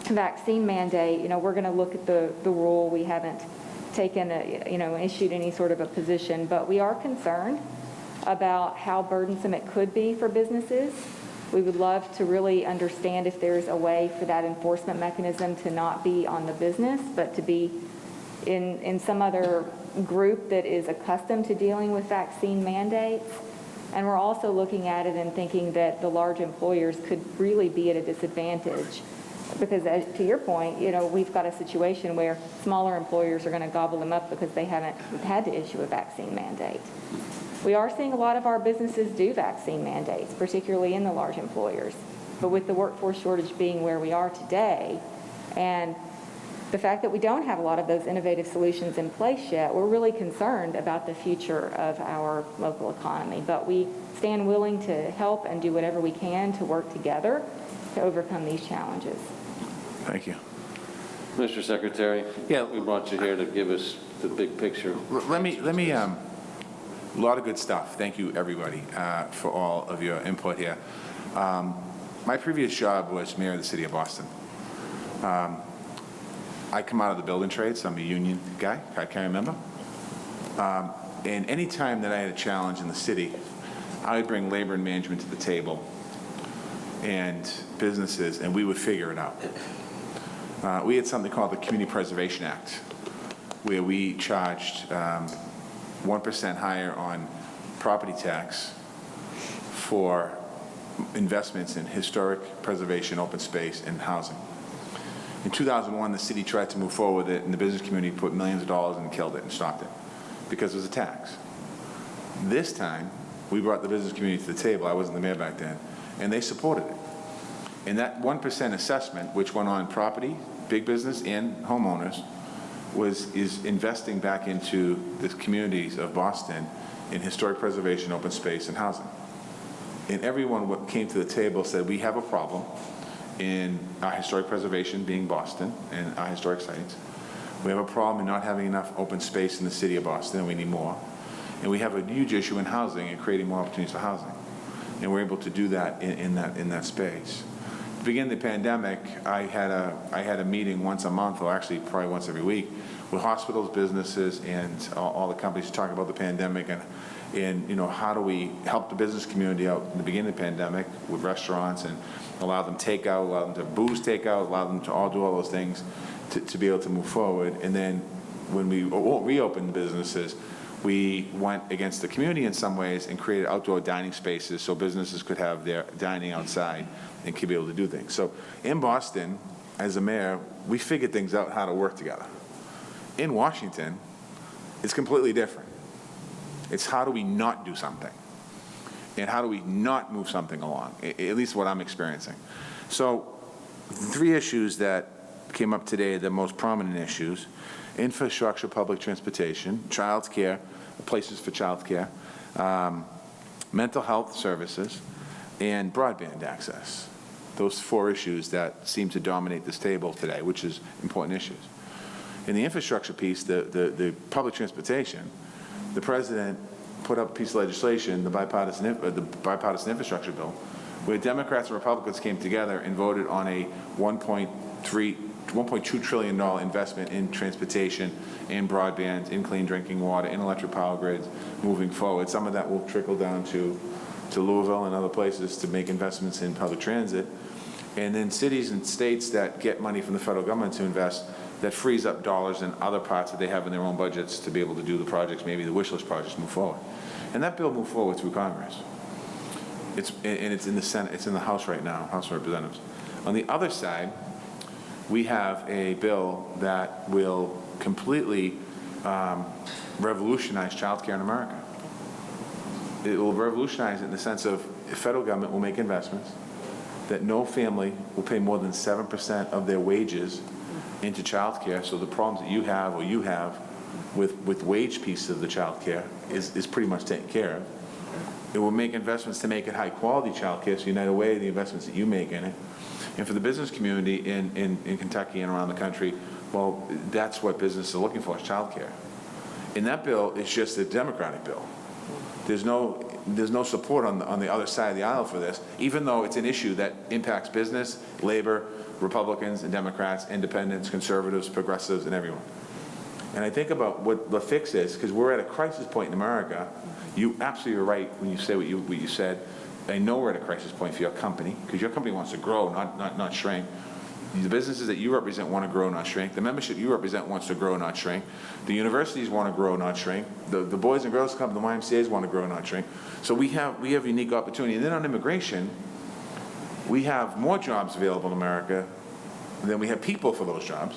S10: vaccine mandate, we're going to look at the rule. We haven't taken, issued any sort of a position, but we are concerned about how burdensome it could be for businesses. We would love to really understand if there's a way for that enforcement mechanism to not be on the business, but to be in some other group that is accustomed to dealing with vaccine mandates. And we're also looking at it and thinking that the large employers could really be at a disadvantage. Because to your point, we've got a situation where smaller employers are going to gobble them up because they haven't had to issue a vaccine mandate. We are seeing a lot of our businesses do vaccine mandates, particularly in the large employers. But with the workforce shortage being where we are today, and the fact that we don't have a lot of those innovative solutions in place yet, we're really concerned about the future of our local economy. But we stand willing to help and do whatever we can to work together to overcome these challenges.
S3: Thank you.
S1: Mr. Secretary?
S3: Yeah.
S1: We brought you here to give us the big picture.
S3: Let me, a lot of good stuff. Thank you, everybody, for all of your input here. My previous job was mayor of the city of Boston. I come out of the building trades. I'm a union guy, can I remember? And any time that I had a challenge in the city, I would bring labor and management to the table and businesses, and we would figure it out. We had something called the Community Preservation Act, where we charged 1% higher on property tax for investments in historic preservation, open space, and housing. In 2001, the city tried to move forward with it, and the business community put millions of dollars and killed it and stopped it because it was a tax. This time, we brought the business community to the table. I wasn't the mayor back then, and they supported it. And that 1% assessment, which went on property, big business, and homeowners, is investing back into the communities of Boston in historic preservation, open space, and housing. And everyone came to the table said, we have a problem in our historic preservation being Boston and our historic sites. We have a problem in not having enough open space in the city of Boston, and we need more. And we have a huge issue in housing and creating more opportunities for housing. And we're able to do that in that space. At the beginning of the pandemic, I had a meeting once a month, or actually probably once every week, with hospitals, businesses, and all the companies talking about the pandemic and how do we help the business community out in the beginning of the pandemic with restaurants and allow them takeout, allow them to booze takeout, allow them to all do all those things to be able to move forward. And then when we reopened businesses, we went against the community in some ways and created outdoor dining spaces so businesses could have their dining outside and could be able to do things. So in Boston, as a mayor, we figured things out how to work together. In Washington, it's completely different. It's how do we not do something? And how do we not move something along? At least what I'm experiencing. So three issues that came up today, the most prominent issues: infrastructure, public transportation, child care, places for child care, mental health services, and broadband access. Those four issues that seem to dominate this table today, which is important issues. In the infrastructure piece, the public transportation, the president put up a piece of legislation, the bipartisan infrastructure bill, where Democrats and Republicans came together and voted on a $1.2 trillion investment in transportation, in broadband, in clean drinking water, in electric power grids moving forward. Some of that will trickle down to Louisville and other places to make investments in public transit. And then cities and states that get money from the federal government to invest, that frees up dollars in other parts that they have in their own budgets to be able to do the projects, maybe the wish list projects move forward. And that bill moved forward through Congress. It's in the Senate, it's in the House right now, House of Representatives. On the other side, we have a bill that will completely revolutionize child care in America. It will revolutionize it in the sense of the federal government will make investments, that no family will pay more than 7% of their wages into child care. So the problems that you have or you have with wage piece of the child care is pretty much taken care of. It will make investments to make it high quality child care, so you know away the investments that you make in it. And for the business community in Kentucky and around the country, well, that's what businesses are looking for, is child care. And that bill is just a Democratic bill. There's no support on the other side of the aisle for this, even though it's an issue that impacts business, labor, Republicans and Democrats, independents, conservatives, progressives, and everyone. And I think about what the fix is, because we're at a crisis point in America. You absolutely are right when you say what you said. I know we're at a crisis point for your company, because your company wants to grow, not shrink. The businesses that you represent want to grow, not shrink. The membership you represent wants to grow, not shrink. The universities want to grow, not shrink. The Boys and Girls Club, the YMCA's want to grow, not shrink. So we have unique opportunity. And then on immigration, we have more jobs available in America than we have people for those jobs.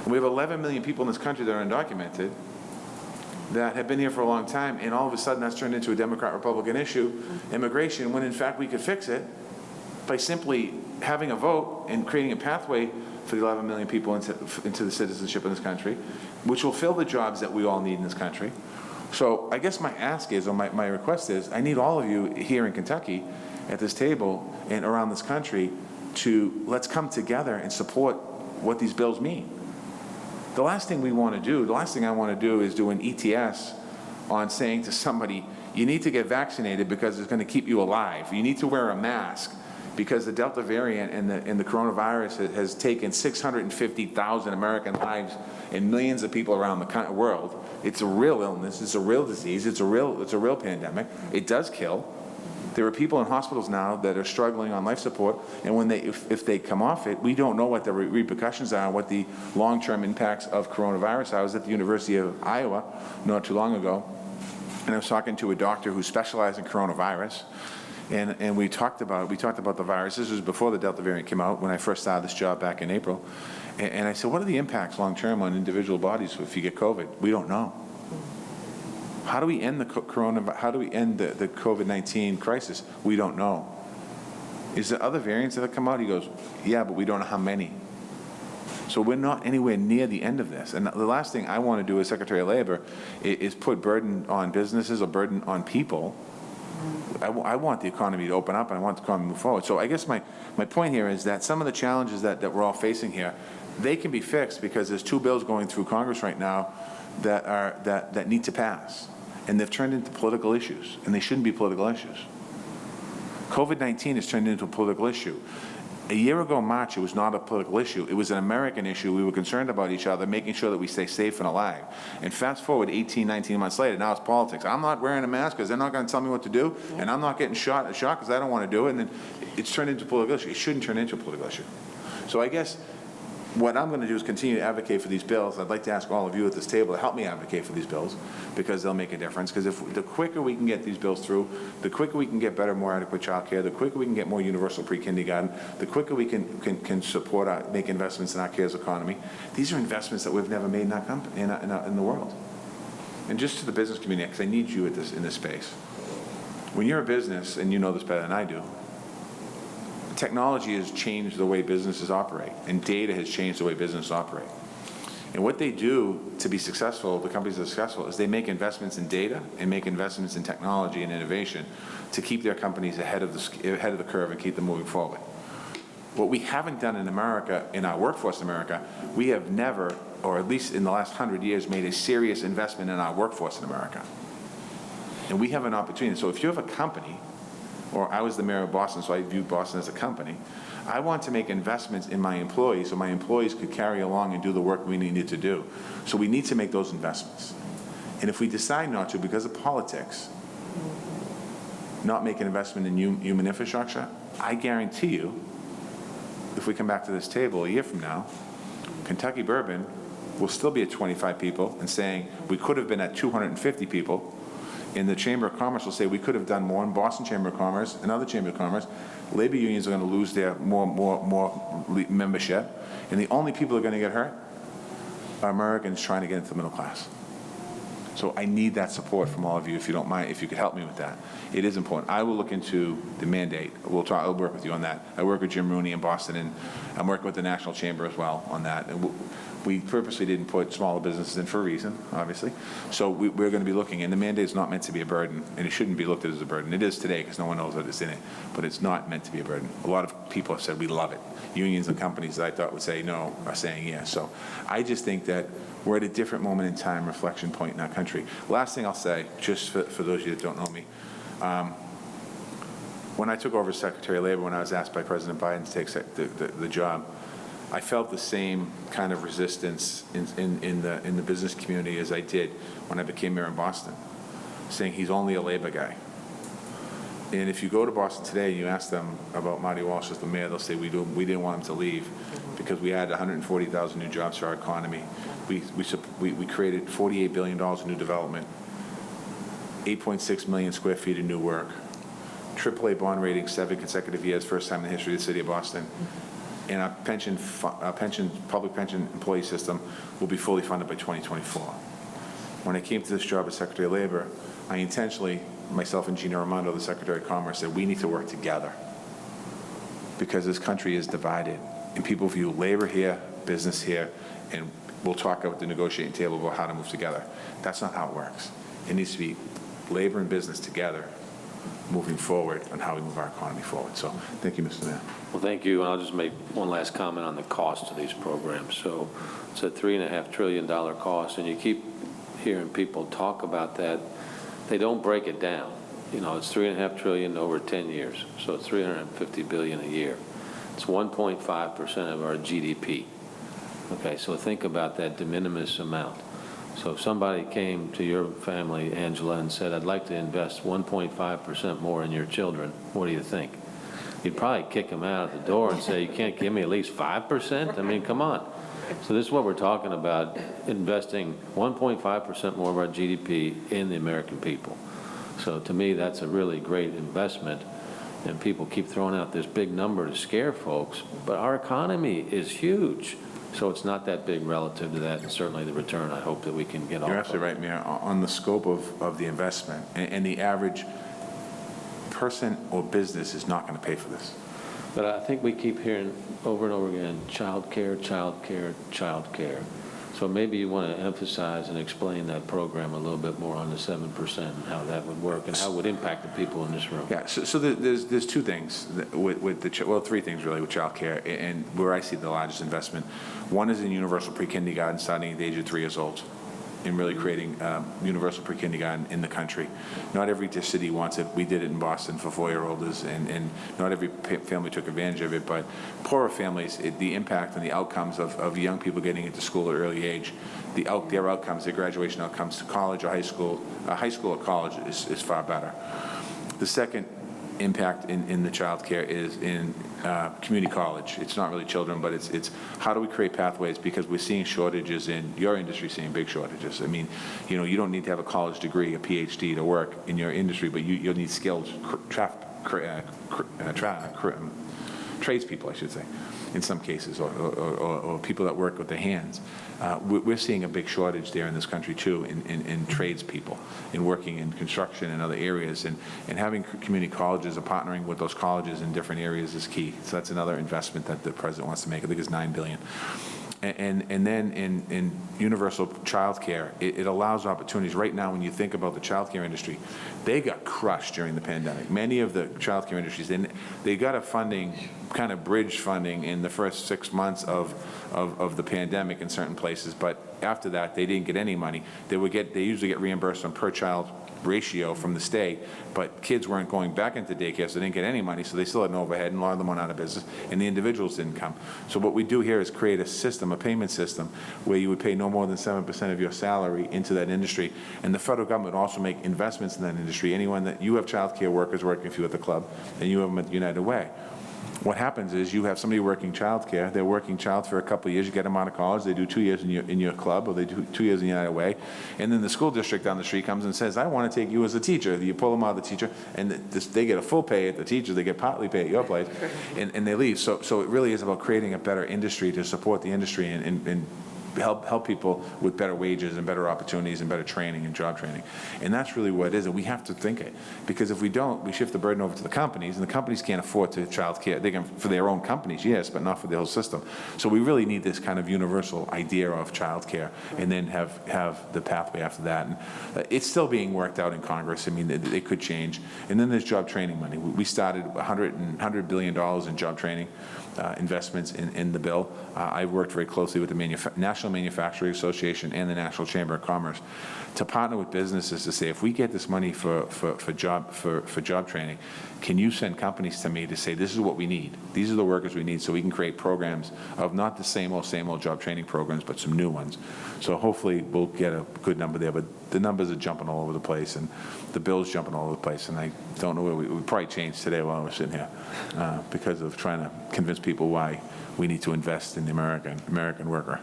S3: And we have 11 million people in this country that are undocumented that have been here for a long time, and all of a sudden that's turned into a Democrat-Republican issue, immigration, when in fact we could fix it by simply having a vote and creating a pathway for the 11 million people into the citizenship in this country, which will fill the jobs that we all need in this country. So I guess my ask is, or my request is, I need all of you here in Kentucky at this table and around this country to let's come together and support what these bills mean. The last thing I want to do is do an ETS on saying to somebody, you need to get vaccinated because it's going to keep you alive. You need to wear a mask because the Delta variant and the coronavirus has taken 650,000 American lives and millions of people around the world. It's a real illness. It's a real disease. It's a real pandemic. It does kill. There are people in hospitals now that are struggling on life support, and when if they come off it, we don't know what the repercussions are, what the long-term impacts of coronavirus are. I was at the University of Iowa not too long ago, and I was talking to a doctor who specialized in coronavirus, and we talked about the virus. This was before the Delta variant came out, when I first started this job back in April, and I said, what are the impacts long-term on individual bodies if you get COVID? We don't know. How do we end the COVID-19 crisis? We don't know. Is there other variants that have come out? He goes, yeah, but we don't know how many. So we're not anywhere near the end of this. And the last thing I want to do as Secretary of Labor is put burden on businesses or burden on people. I want the economy to open up, and I want the economy to move forward. So I guess my point here is that some of the challenges that we're all facing here, they can be fixed because there's two bills going through Congress right now that need to pass. And they've turned into political issues, and they shouldn't be political issues. COVID-19 has turned into a political issue. A year ago, March, it was not a political issue. It was an American issue. We were concerned about each other, making sure that we stay safe and alive. And fast forward 18, 19 months later, now it's politics. I'm not wearing a mask because they're not going to tell me what to do, and I'm not getting shot because I don't want to do it. And then it's turned into a political issue. It shouldn't turn into a political issue. So I guess what I'm going to do is continue to advocate for these bills. I'd like to ask all of you at this table to help me advocate for these bills, because they'll make a difference. Because the quicker we can get these bills through, the quicker we can get better, more adequate child care, the quicker we can get more universal pre-kindergarten, the quicker we can support make investments in our cares economy. These are investments that we've never made in the world. And just to the business community, because I need you in this space. When you're a business, and you know this better than I do, Technology has changed the way businesses operate, and data has changed the way businesses operate. And what they do to be successful, the companies that are successful, is they make investments in data and make investments in technology and innovation to keep their companies ahead of the curve and keep them moving forward. What we haven't done in America, in our workforce in America, we have never, or at least in the last 100 years, made a serious investment in our workforce in America. And we have an opportunity. So if you have a company, or I was the mayor of Boston, so I view Boston as a company, I want to make investments in my employees so my employees could carry along and do the work we needed to do. So we need to make those investments. And if we decide not to, because of politics, not make an investment in human infrastructure, I guarantee you, if we come back to this table a year from now, Kentucky Bourbon will still be at 25 people and saying we could have been at 250 people. And the Chamber of Commerce will say we could have done more in Boston Chamber of Commerce and other Chamber of Commerce. Labor unions are going to lose their more membership. And the only people who are going to get hurt are Americans trying to get into the middle class. So I need that support from all of you, if you don't mind, if you could help me with that. It is important. I will look into the mandate. I'll work with you on that. I work with Jim Rooney in Boston, and I'm working with the National Chamber as well on that. And we purposely didn't put smaller businesses in for a reason, obviously. So we're going to be looking, and the mandate is not meant to be a burden, and it shouldn't be looked at as a burden. It is today because no one knows what is in it, but it's not meant to be a burden. A lot of people have said we love it. Unions and companies that I thought would say no are saying yes. So I just think that we're at a different moment in time, reflection point in our country. Last thing I'll say, just for those of you that don't know me, when I took over as Secretary of Labor, when I was asked by President Biden to take the job, I felt the same kind of resistance in the business community as I did when I became mayor in Boston, saying he's only a labor guy. And if you go to Boston today and you ask them about Marty Walsh as the mayor, they'll say we didn't want him to leave because we had 140,000 new jobs for our economy. We created $48 billion in new development, 8.6 million square feet of new work, AAA bond rating 7 consecutive years, first time in the history of the city of Boston. And our public pension employee system will be fully funded by 2024. When I came to this job as Secretary of Labor, I intentionally, myself and Gina Raimondo, the Secretary of Commerce, said we need to work together because this country is divided. And people view labor here, business here, and we'll talk at the negotiating table about how to move together. That's not how it works. It needs to be labor and business together moving forward on how we move our economy forward. So thank you, Mr. Mayor.
S1: Well, thank you, and I'll just make one last comment on the cost of these programs. So it's a $3.5 trillion cost, and you keep hearing people talk about that. They don't break it down. You know, it's $3.5 trillion over 10 years, so it's $350 billion a year. It's 1.5% of our GDP. Okay, so think about that de minimis amount. So if somebody came to your family, Angela, and said, I'd like to invest 1.5% more in your children, what do you think? You'd probably kick them out of the door and say, you can't give me at least 5%? I mean, come on. So this is what we're talking about, investing 1.5% more of our GDP in the American people. So to me, that's a really great investment. And people keep throwing out this big number to scare folks, but our economy is huge. So it's not that big relative to that, and certainly the return I hope that we can get off of.
S3: You're absolutely right, Mayor, on the scope of the investment. And the average person or business is not going to pay for this.
S1: But I think we keep hearing over and over again, child care, child care, child care. So maybe you want to emphasize and explain that program a little bit more on the 7% and how that would work and how it would impact the people in this room.
S3: Yeah, so there's two things with three things really with child care, and where I see the largest investment. One is in universal pre-kindergarten starting at the age of 3 years old, and really creating universal pre-kindergarten in the country. Not every city wants it. We did it in Boston for 4-year-olds, and not every family took advantage of it, but poorer families, the impact and the outcomes of young people getting into school at an early age, their outcomes, their graduation outcomes to college or high school or college is far better. The second impact in the child care is in community college. It's not really children, but it's how do we create pathways, because we're seeing shortages in your industry, seeing big shortages. I mean, you know, you don't need to have a college degree, a PhD to work in your industry, but you'll need skills, tradespeople, I should say, in some cases, or people that work with their hands. We're seeing a big shortage there in this country too, in tradespeople, in working in construction and other areas, and having community colleges or partnering with those colleges in different areas is key. So that's another investment that the president wants to make. I think it's $9 billion. And then in universal child care, it allows opportunities. Right now, when you think about the child care industry, they got crushed during the pandemic. Many of the child care industries, they got a funding, kind of bridge funding in the first 6 months of the pandemic in certain places, but after that, they didn't get any money. They usually get reimbursed on per child ratio from the state, but kids weren't going back into daycare, so they didn't get any money, so they still had an overhead, and a lot of them went out of business, and the individuals didn't come. So what we do here is create a system, a payment system, where you would pay no more than 7% of your salary into that industry, and the federal government would also make investments in that industry. Anyone that you have child care workers working for you at the club, and you have them at the United Way. What happens is you have somebody working child care, they're working child for a couple of years, you get them out of college, they do 2 years in your club, or they do 2 years in United Way, and then the school district down the street comes and says, I want to take you as a teacher. You pull them out of the teacher, and they get a full pay at the teacher, they get partly pay at your place, and they leave. So it really is about creating a better industry to support the industry and help people with better wages and better opportunities and better training and job training. And that's really what it is, and we have to think it. Because if we don't, we shift the burden over to the companies, and the companies can't afford to child care. They can for their own companies, yes, but not for the whole system. So we really need this kind of universal idea of child care, and then have the pathway after that. And it's still being worked out in Congress. I mean, it could change. And then there's job training money. We started $100 billion in job training investments in the bill. I've worked very closely with the National Manufacturing Association and the National Chamber of Commerce to partner with businesses to say, if we get this money for job training, can you send companies to me to say, this is what we need, these are the workers we need, so we can create programs of not the same old job training programs, but some new ones. So hopefully we'll get a good number there, but the numbers are jumping all over the place, and the bill's jumping all over the place, and I don't know where we probably changed today while we're sitting here because of trying to convince people why we need to invest in the American worker.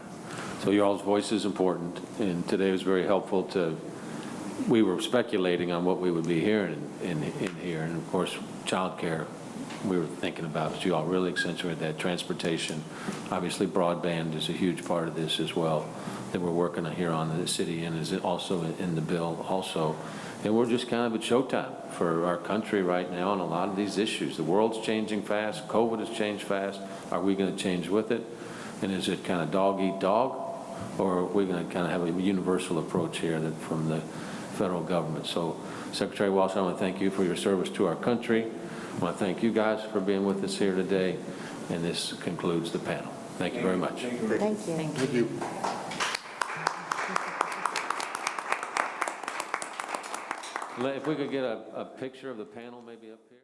S1: So your all's voice is important, and today was very helpful we were speculating on what we would be hearing in here, and of course, childcare we were thinking about, but you all really accentuated that. Transportation, obviously broadband is a huge part of this as well, that we're working on here on the city, and is also in the bill also. And we're just kind of at showtime for our country right now on a lot of these issues. The world's changing fast, COVID has changed fast. Are we going to change with it? And is it kind of dog eat dog? Or are we going to kind of have a universal approach here from the federal government? So, Secretary Walsh, I want to thank you for your service to our country. I want to thank you guys for being with us here today. And this concludes the panel. Thank you very much.
S5: Thank you.
S6: Thank you.
S1: If we could get a picture of the panel maybe up here.